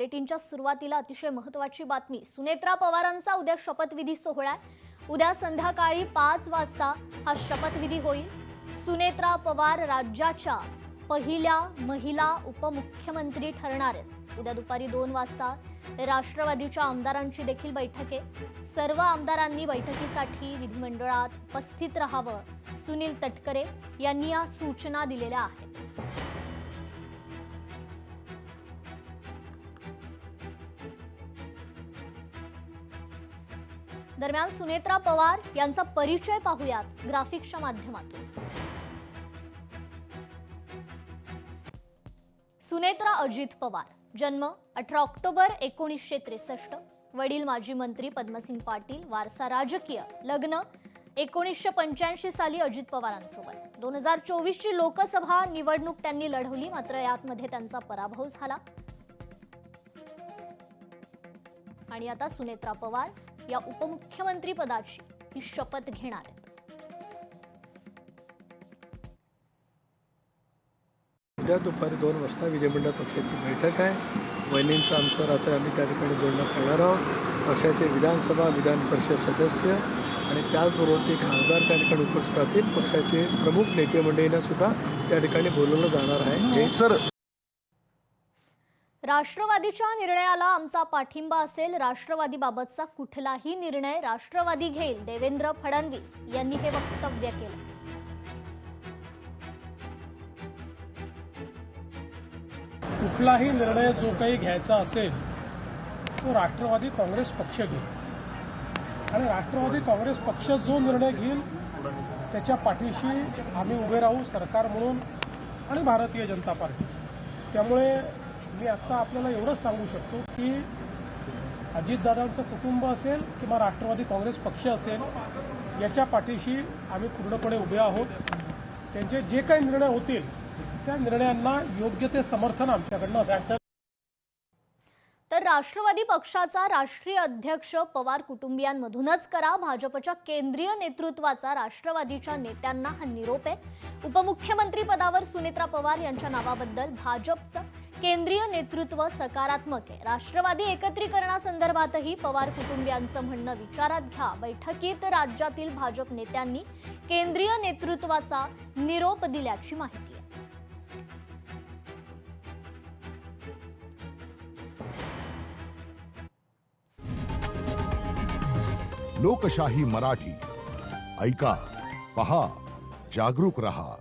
बुलेटिनच्या सुरुवातीला अतिशय महत्त्वाची बातमी। सुनेत्रा पवारांचा उद्या शपथविधी सोहळा। उद्या संध्याकाळी 5 वाजता हा शपथविधी होईल। सुनेत्रा पवार राज्याच्या पहिल्या महिला उपमुख्यमंत्री ठरणार आहेत। उद्या दुपारी 2 वाजता राष्ट्रवादीच्या आमदारांची देखील बैठक आहे। सर्व आमदारांनी बैठकीसाठी विधिमंडळात उपस्थित राहावं, सुनील तटकरे यांनी या सूचना दिलेल्या आहेत। दरम्यान सुनेत्रा पवार यांचा परिचय पाहूयात ग्राफिक्सच्या माध्यमातून। सुनेत्रा अजित पवार, जन्म 18 ऑक्टोबर 1963, वडील माजी मंत्री पद्मसिंग पाटील, वारसा राजकीय, लग्न 1985 साली अजित पवारांसोबत। 2024 ची लोकसभा निवडणूक त्यांनी लढवली, मात्र यामध्ये त्यांचा पराभव झाला। आणि आता सुनेत्रा पवार या उपमुख्यमंत्री पदाची ही शपथ घेणार आहेत। उद्या दुपारी 2 वाजता विधिमंडळ पक्षाची बैठक आहे। वहिनींचं आमचं रात्र आम्ही त्या ठिकाणी बोलणं करणार आहोत। पक्षाचे विधानसभा विधान परिषद सदस्य आणि त्याचबरोबर ते खासदार त्या ठिकाणी उपस्थित राहतील। पक्षाचे प्रमुख नेते मंडळींना सुद्धा त्या ठिकाणी बोलवलं जाणार आहे। सर, राष्ट्रवादीच्या निर्णयाला आमचा पाठिंबा असेल। राष्ट्रवादीबाबतचा कुठलाही निर्णय राष्ट्रवादी घेईल, देवेंद्र फडणवीस यांनी हे वक्तव्य केलं। कुठलाही निर्णय जो काही घ्यायचा असेल तो राष्ट्रवादी काँग्रेस पक्ष घेईल आणि राष्ट्रवादी काँग्रेस पक्ष जो निर्णय घेईल त्याच्या पाठीशी आम्ही उभे राहू, सरकार म्हणून आणि भारतीय जनता पार्टी। त्यामुळे मी आता आपल्याला एवढंच सांगू शकतो की अजितदादांचं कुटुंब असेल किंवा राष्ट्रवादी काँग्रेस पक्ष असेल, याच्या पाठीशी आम्ही पूर्णपणे उभे आहोत। त्यांचे जे काही निर्णय होतील त्या निर्णयांना योग्य ते समर्थन आमच्याकडनं असेल। तर राष्ट्रवादी पक्षाचा राष्ट्रीय अध्यक्ष पवार कुटुंबियांमधूनच करा। भाजपच्या केंद्रीय नेतृत्वाचा राष्ट्रवादीच्या नेत्यांना हा निरोप आहे। उपमुख्यमंत्री पदावर सुनेत्रा पवार यांच्या नावाबद्दल भाजपचं केंद्रीय नेतृत्व सकारात्मक आहे। राष्ट्रवादी एकत्रीकरणासंदर्भातही पवार कुटुंबियांचं म्हणणं विचारात घ्या। बैठकीत राज्यातील भाजप नेत्यांनी केंद्रीय नेतृत्वाचा निरोप दिल्याची माहिती आहे। लोकशाही मराठी ऐका, पहा, जागरूक रहा।